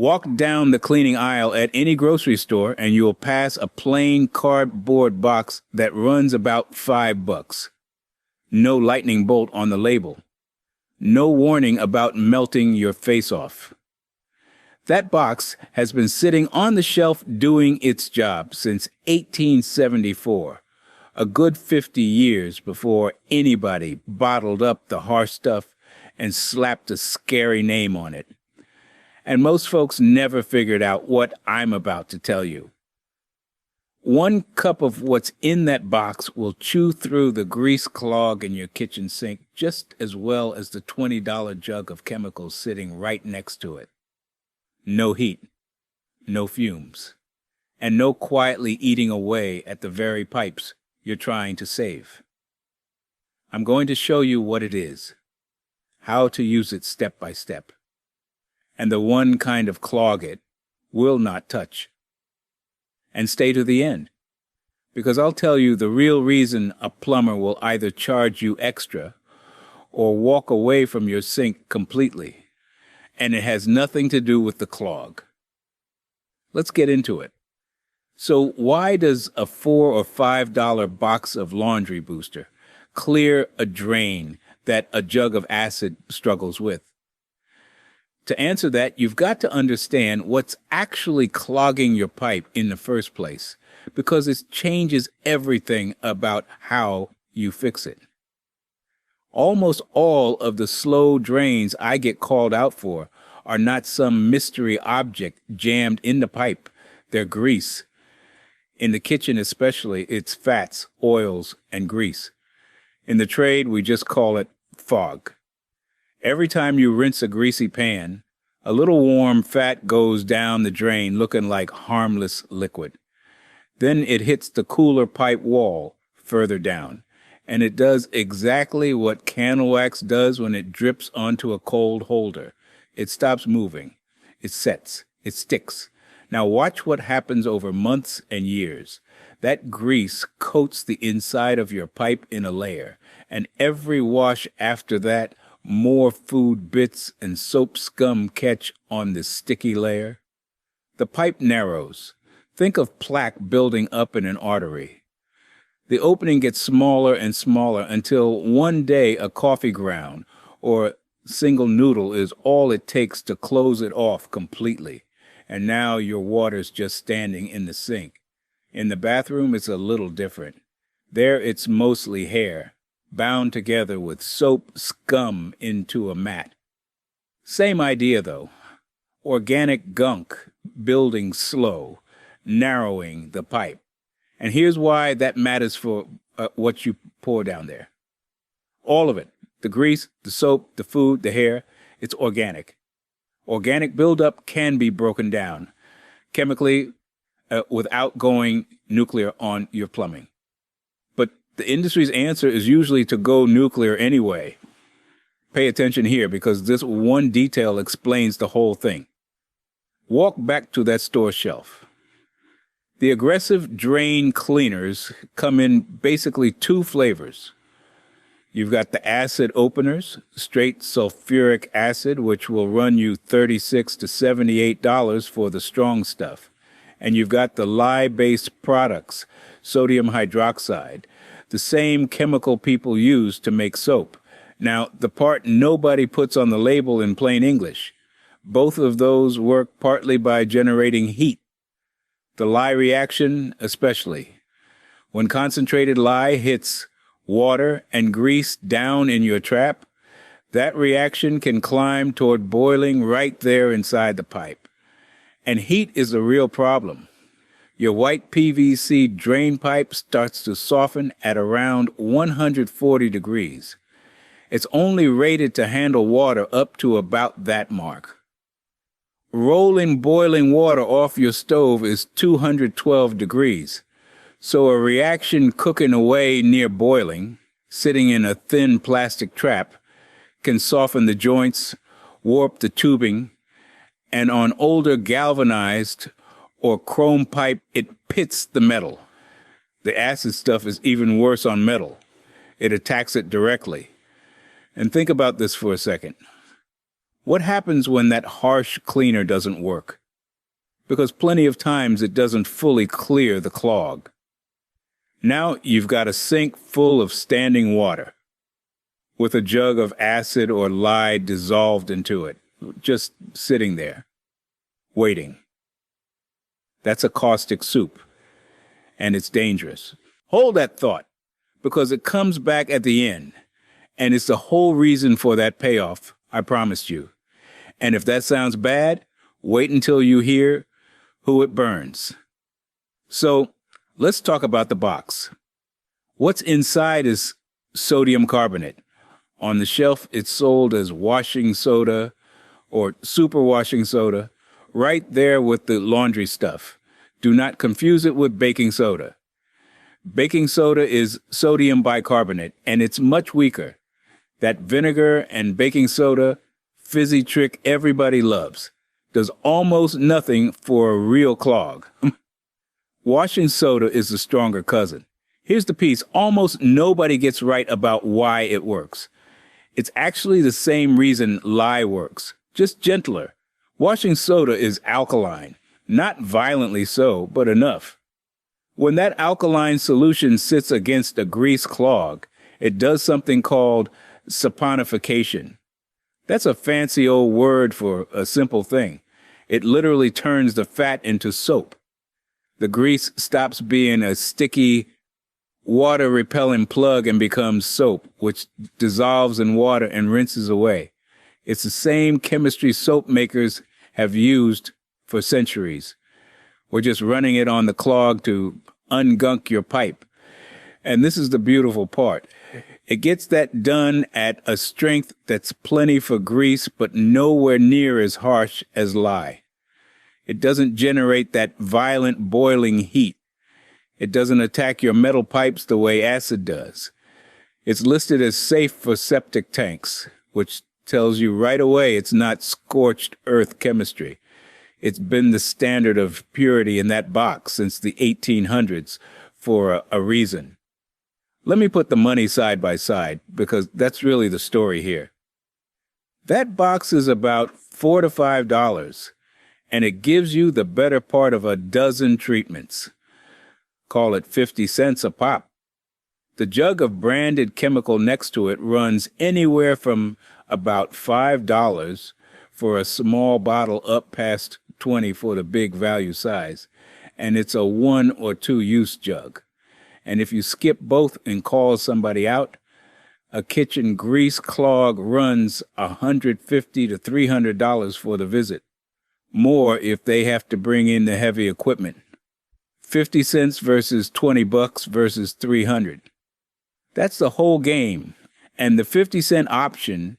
Walk down the cleaning aisle at any grocery store and you'll pass a plain cardboard box that runs about $5. No lightning bolt on the label. No warning about melting your face off. That box has been sitting on the shelf doing its job since 1874, a good 50 years before anybody bottled up the harsh stuff and slapped a scary name on it. And most folks never figured out what I'm about to tell you. 1 cup of what's in that box will chew through the grease clog in your kitchen sink just as well as the $20 jug of chemicals sitting right next to it. No heat, no fumes, and no quietly eating away at the very pipes you're trying to save. I'm going to show you what it is, how to use it step by step, and the one kind of clog it will not touch. And stay to the end, because I'll tell you the real reason a plumber will either charge you extra or walk away from your sink completely, and it has nothing to do with the clog. Let's get into it. So why does a $4 or $5 box of laundry booster clear a drain that a jug of acid struggles with? To answer that, you've got to understand what's actually clogging your pipe in the first place, because it changes everything about how you fix it. Almost all of the slow drains I get called out for are not some mystery object jammed in the pipe. They're grease. In the kitchen especially, it's fats, oils, and grease. In the trade, we just call it fog. Every time you rinse a greasy pan, a little warm fat goes down the drain looking like harmless liquid. Then it hits the cooler pipe wall further down, and it does exactly what candle wax does when it drips onto a cold holder. It stops moving. It sets. It sticks. Now watch what happens over months and years. That grease coats the inside of your pipe in a layer, and every wash after that, more food bits and soap scum catch on this sticky layer. The pipe narrows. Think of plaque building up in an artery. The opening gets smaller and smaller until one day a coffee ground or single noodle is all it takes to close it off completely. And now your water's just standing in the sink. In the bathroom, it's a little different. There it's mostly hair, bound together with soap scum into a mat. Same idea, though. Organic gunk building slow, narrowing the pipe. And here's why that matters for what you pour down there. All of it. The grease, the soap, the food, the hair, it's organic. Organic buildup can be broken down chemically without going nuclear on your plumbing. But the industry's answer is usually to go nuclear anyway. Pay attention here, because this one detail explains the whole thing. Walk back to that store shelf. The aggressive drain cleaners come in basically 2 flavors. You've got the acid openers, straight sulfuric acid, which will run you $36 to $78 for the strong stuff. And you've got the lye-based products, sodium hydroxide, the same chemical people use to make soap. Now, the part nobody puts on the label in plain English. Both of those work partly by generating heat. The lye reaction especially. When concentrated lye hits water and grease down in your trap, that reaction can climb toward boiling right there inside the pipe. And heat is a real problem. Your white PVC drain pipe starts to soften at around 140 degrees. It's only rated to handle water up to about that mark. Rolling boiling water off your stove is 212 degrees. So a reaction cooking away near boiling, sitting in a thin plastic trap, can soften the joints, warp the tubing, and on older galvanized or chrome pipe, it pits the metal. The acid stuff is even worse on metal. It attacks it directly. And think about this for a second. What happens when that harsh cleaner doesn't work? Because plenty of times it doesn't fully clear the clog. Now you've got a sink full of standing water with a jug of acid or lye dissolved into it, just sitting there, waiting. That's a caustic soup, and it's dangerous. Hold that thought, because it comes back at the end, and it's the whole reason for that payoff, I promised you. And if that sounds bad, wait until you hear who it burns. So, let's talk about the box. What's inside is sodium carbonate. On the shelf, it's sold as washing soda or super washing soda, right there with the laundry stuff. Do not confuse it with baking soda. Baking soda is sodium bicarbonate, and it's much weaker. That vinegar and baking soda fizzy trick everybody loves does almost nothing for a real clog. Washing soda is the stronger cousin. Here's the piece almost nobody gets right about why it works. It's actually the same reason lye works, just gentler. Washing soda is alkaline, not violently so, but enough. When that alkaline solution sits against a grease clog, it does something called saponification. That's a fancy old word for a simple thing. It literally turns the fat into soap. The grease stops being a sticky, water-repelling plug and becomes soap, which dissolves in water and rinses away. It's the same chemistry soap makers have used for centuries. We're just running it on the clog to ungunk your pipe. And this is the beautiful part. It gets that done at a strength that's plenty for grease, but nowhere near as harsh as lye. It doesn't generate that violent boiling heat. It doesn't attack your metal pipes the way acid does. It's listed as safe for septic tanks, which tells you right away it's not scorched earth chemistry. It's been the standard of purity in that box since the 1800s for a reason. Let me put the money side by side, because that's really the story here. That box is about $4 to $5, and it gives you the better part of a dozen treatments. Call it 50 cents a pop. The jug of branded chemical next to it runs anywhere from about $5 for a small bottle up past 20 for the big value size, and it's a 1 or 2 use jug. And if you skip both and call somebody out, a kitchen grease clog runs $150 to $300 for the visit. More if they have to bring in the heavy equipment. 50 cents versus $20 versus 300. That's the whole game. And the 50-cent option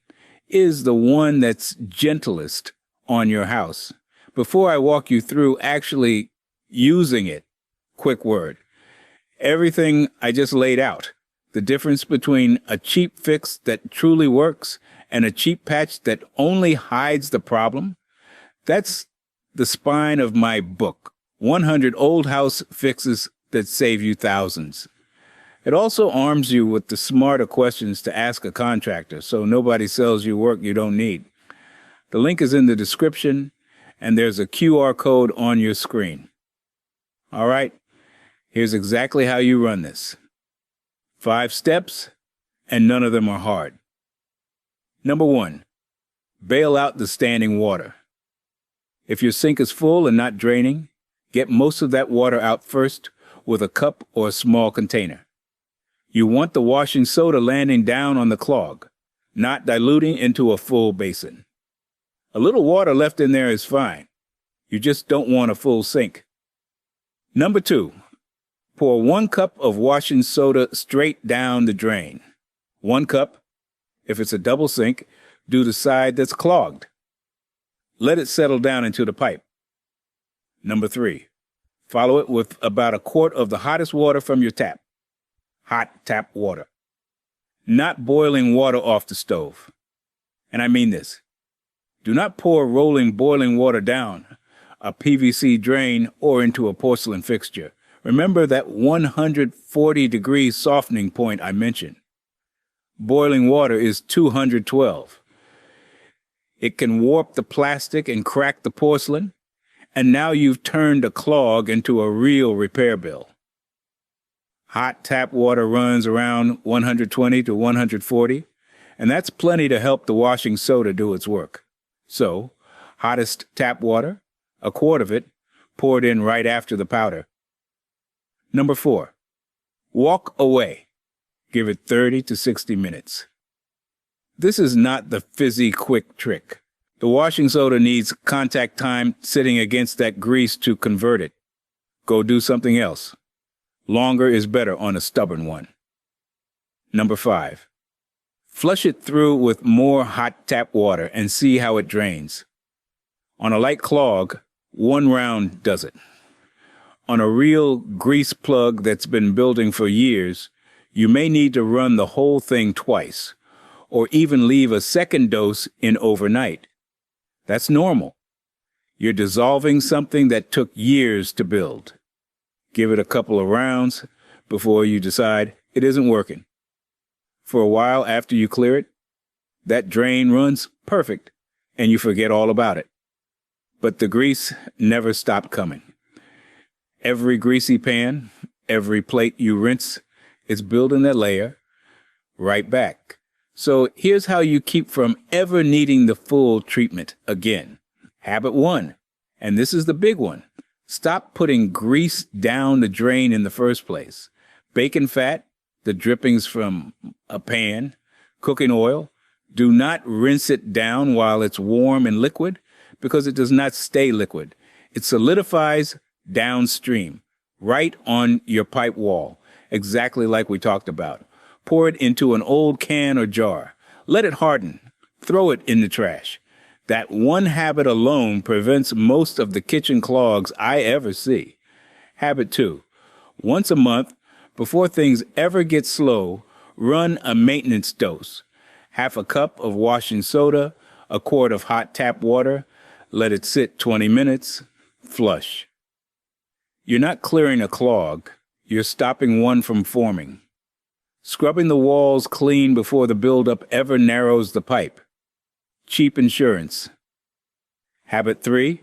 is the one that's gentlest on your house. Before I walk you through actually using it, quick word. Everything I just laid out, the difference between a cheap fix that truly works and a cheap patch that only hides the problem, that's the spine of my book, 100 Old House Fixes That Save You Thousands. It also arms you with the smarter questions to ask a contractor so nobody sells you work you don't need. The link is in the description, and there's a QR code on your screen. All right. Here's exactly how you run this. 5 steps, and none of them are hard. Number 1, bail out the standing water. If your sink is full and not draining, get most of that water out first with a cup or a small container. You want the washing soda landing down on the clog, not diluting into a full basin. A little water left in there is fine. You just don't want a full sink. Number 2, pour 1 cup of washing soda straight down the drain. 1 cup. If it's a double sink, do the side that's clogged. Let it settle down into the pipe. Number 3, follow it with about 1/4 of the hottest water from your tap. Hot tap water. Not boiling water off the stove. And I mean this. Do not pour rolling boiling water down a PVC drain or into a porcelain fixture. Remember that 140-degree softening point I mentioned. Boiling water is 212. It can warp the plastic and crack the porcelain, and now you've turned a clog into a real repair bill. Hot tap water runs around 120 to 140, and that's plenty to help the washing soda do its work. So, hottest tap water, a quart of it, poured in right after the powder. Number 4, walk away. Give it 30 to 60 minutes. This is not the fizzy quick trick. The washing soda needs contact time sitting against that grease to convert it. Go do something else. Longer is better on a stubborn one. Number 5, flush it through with more hot tap water and see how it drains. On a light clog, 1 round does it. On a real grease plug that's been building for years, you may need to run the whole thing twice, or even leave a second dose in overnight. That's normal. You're dissolving something that took years to build. Give it a couple of rounds before you decide it isn't working. For a while after you clear it, that drain runs perfect and you forget all about it. But the grease never stopped coming. Every greasy pan, every plate you rinse, is building that layer right back. So here's how you keep from ever needing the full treatment again. Habit 1, and this is the big one. Stop putting grease down the drain in the first place. Bacon fat, the drippings from a pan, cooking oil, do not rinse it down while it's warm and liquid because it does not stay liquid. It solidifies downstream, right on your pipe wall, exactly like we talked about. Pour it into an old can or jar. Let it harden. Throw it in the trash. That one habit alone prevents most of the kitchen clogs I ever see. Habit 2, once a month, before things ever get slow, run a maintenance dose. Half a cup of washing soda, a quart of hot tap water, let it sit 20 minutes, flush. You're not clearing a clog, you're stopping one from forming. Scrubbing the walls clean before the buildup ever narrows the pipe. Cheap insurance. Habit 3,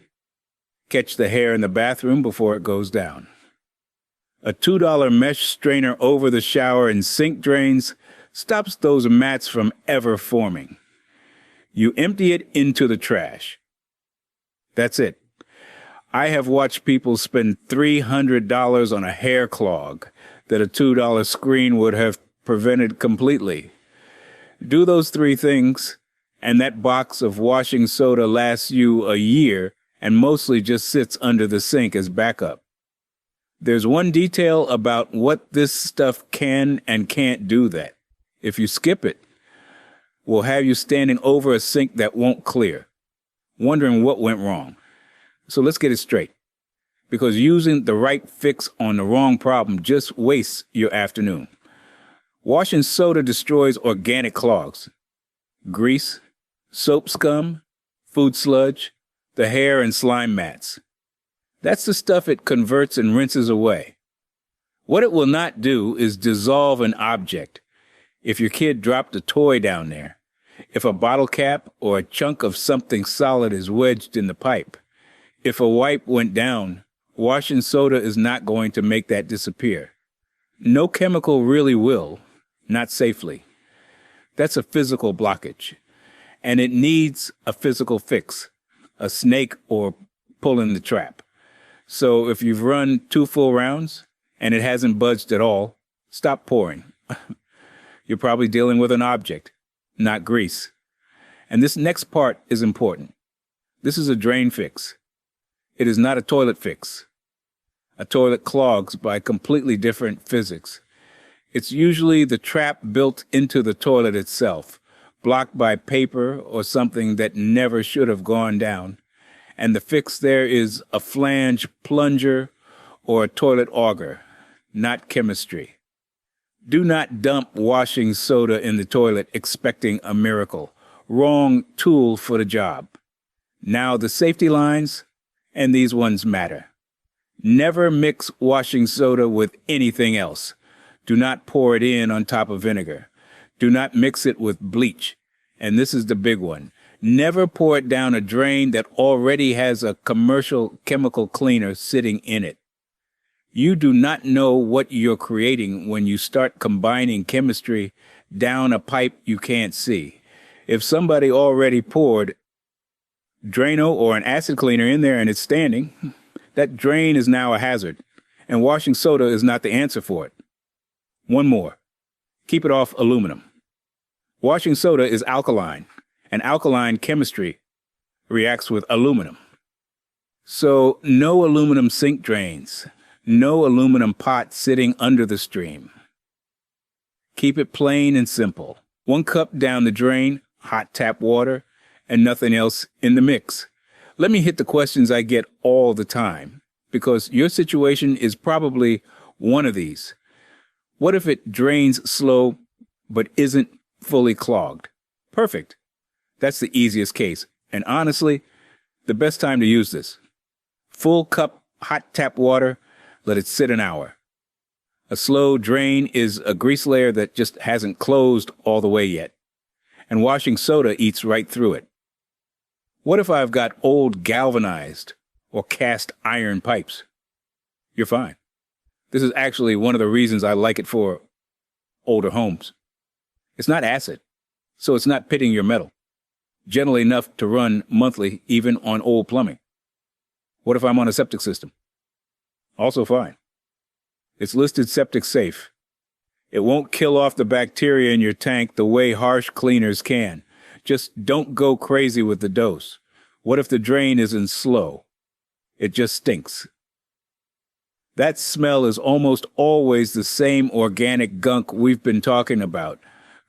catch the hair in the bathroom before it goes down. A $2 mesh strainer over the shower and sink drains stops those mats from ever forming. You empty it into the trash. That's it. I have watched people spend $300 on a hair clog that a $2 screen would have prevented completely. Do those 3 things, and that box of washing soda lasts you a year and mostly just sits under the sink as backup. There's one detail about what this stuff can and can't do that. If you skip it, we'll have you standing over a sink that won't clear, wondering what went wrong. So let's get it straight, because using the right fix on the wrong problem just wastes your afternoon. Washing soda destroys organic clogs. Grease, soap scum, food sludge, the hair and slime mats. That's the stuff it converts and rinses away. What it will not do is dissolve an object. If your kid dropped a toy down there, if a bottle cap or a chunk of something solid is wedged in the pipe, if a wipe went down, washing soda is not going to make that disappear. No chemical really will, not safely. That's a physical blockage, and it needs a physical fix, a snake or pulling the trap. So if you've run 2 full rounds and it hasn't budged at all, stop pouring. You're probably dealing with an object, not grease. And this next part is important. This is a drain fix. It is not a toilet fix. A toilet clogs by completely different physics. It's usually the trap built into the toilet itself, blocked by paper or something that never should have gone down. And the fix there is a flange plunger or a toilet auger, not chemistry. Do not dump washing soda in the toilet expecting a miracle. Wrong tool for the job. Now the safety lines, and these ones matter. Never mix washing soda with anything else. Do not pour it in on top of vinegar. Do not mix it with bleach. And this is the big one. Never pour it down a drain that already has a commercial chemical cleaner sitting in it. You do not know what you're creating when you start combining chemistry down a pipe you can't see. If somebody already poured Drano or an acid cleaner in there and it's standing, that drain is now a hazard, and washing soda is not the answer for it. One more. Keep it off aluminum. Washing soda is alkaline, and alkaline chemistry reacts with aluminum. So no aluminum sink drains, no aluminum pot sitting under the stream. Keep it plain and simple. 1 cup down the drain, hot tap water, and nothing else in the mix. Let me hit the questions I get all the time, because your situation is probably one of these. What if it drains slow but isn't fully clogged? Perfect. That's the easiest case, and honestly, the best time to use this. Full cup hot tap water, let it sit an hour. A slow drain is a grease layer that just hasn't closed all the way yet, and washing soda eats right through it. What if I've got old galvanized or cast iron pipes? You're fine. This is actually one of the reasons I like it for older homes. It's not acid, so it's not pitting your metal. Generally enough to run monthly, even on old plumbing. What if I'm on a septic system? Also fine. It's listed septic safe. It won't kill off the bacteria in your tank the way harsh cleaners can. Just don't go crazy with the dose. What if the drain isn't slow? It just stinks. That smell is almost always the same organic gunk we've been talking about,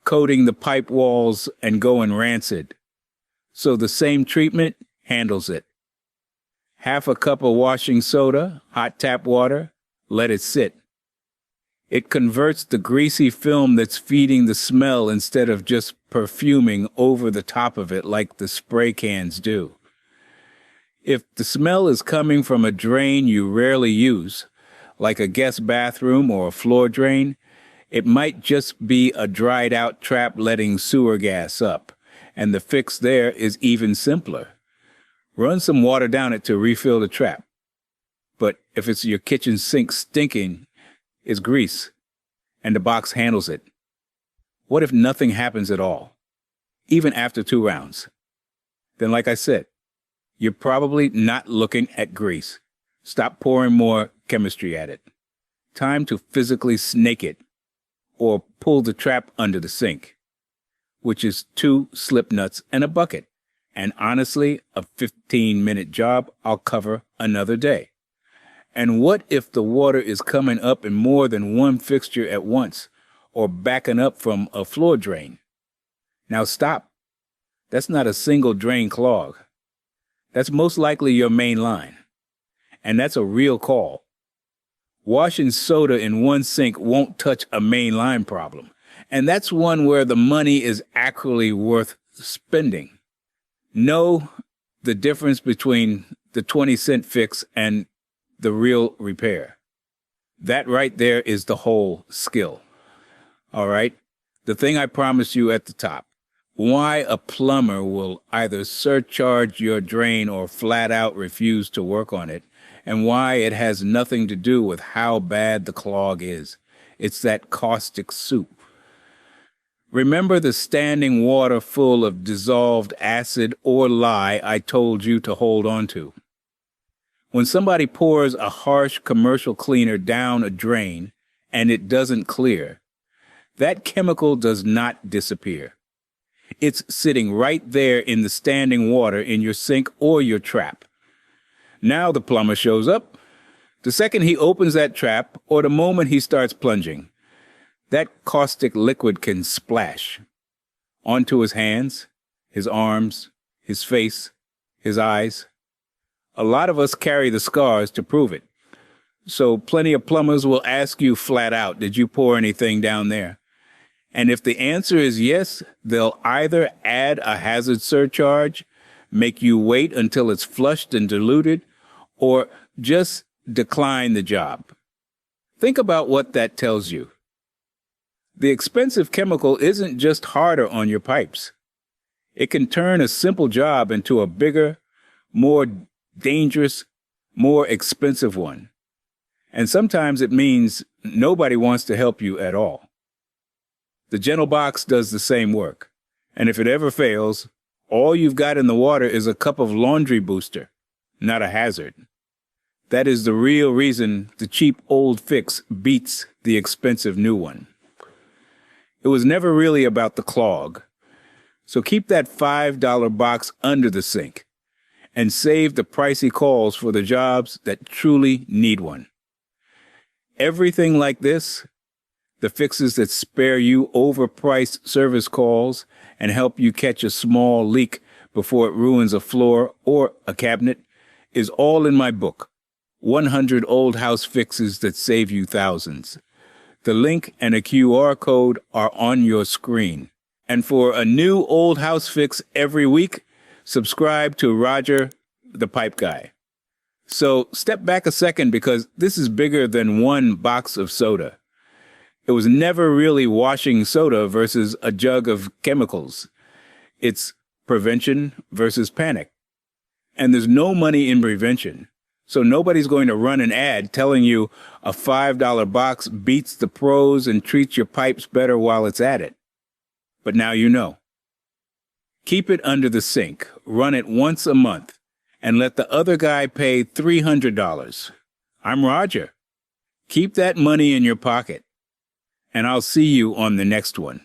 coating the pipe walls and going rancid. So the same treatment handles it. Half a cup of washing soda, hot tap water, let it sit. It converts the greasy film that's feeding the smell instead of just perfuming over the top of it like the spray cans do. If the smell is coming from a drain you rarely use, like a guest bathroom or a floor drain, it might just be a dried out trap letting sewer gas up, and the fix there is even simpler. Run some water down it to refill the trap. But if it's your kitchen sink stinking, it's grease, and the box handles it. What if nothing happens at all, even after 2 rounds? Then, like I said, you're probably not looking at grease. Stop pouring more chemistry at it. Time to physically snake it, or pull the trap under the sink, which is 2 slip nuts and a bucket. And honestly, a 15-minute job I'll cover another day. And what if the water is coming up in more than one fixture at once, or backing up from a floor drain? Now stop. That's not a single drain clog. That's most likely your main line. And that's a real call. Washing soda in one sink won't touch a main line problem. And that's one where the money is actually worth spending. Know the difference between the 20-cent fix and the real repair. That right there is the whole skill. All right? The thing I promised you at the top. Why a plumber will either surcharge your drain or flat out refuse to work on it, and why it has nothing to do with how bad the clog is. It's that caustic soup. Remember the standing water full of dissolved acid or lye I told you to hold on to. When somebody pours a harsh commercial cleaner down a drain and it doesn't clear, that chemical does not disappear. It's sitting right there in the standing water in your sink or your trap. Now the plumber shows up. The second he opens that trap or the moment he starts plunging, that caustic liquid can splash onto his hands, his arms, his face, his eyes. A lot of us carry the scars to prove it. So plenty of plumbers will ask you flat out, did you pour anything down there? And if the answer is yes, they'll either add a hazard surcharge, make you wait until it's flushed and diluted, or just decline the job. Think about what that tells you. The expensive chemical isn't just harder on your pipes. It can turn a simple job into a bigger, more dangerous, more expensive one. And sometimes it means nobody wants to help you at all. The gentle box does the same work. And if it ever fails, all you've got in the water is a cup of laundry booster, not a hazard. That is the real reason the cheap old fix beats the expensive new one. It was never really about the clog. So keep that $5 box under the sink and save the pricey calls for the jobs that truly need one. Everything like this, the fixes that spare you overpriced service calls and help you catch a small leak before it ruins a floor or a cabinet, is all in my book, 100 Old House Fixes That Save You Thousands. The link and a QR code are on your screen. And for a new old house fix every week, subscribe to Roger the Pipe Guy. So step back a second, because this is bigger than one box of soda. It was never really washing soda versus a jug of chemicals. It's prevention versus panic. And there's no money in prevention. So nobody's going to run an ad telling you a $5 box beats the pros and treats your pipes better while it's at it. But now you know. Keep it under the sink, run it once a month, and let the other guy pay $300. I'm Roger. Keep that money in your pocket, and I'll see you on the next one.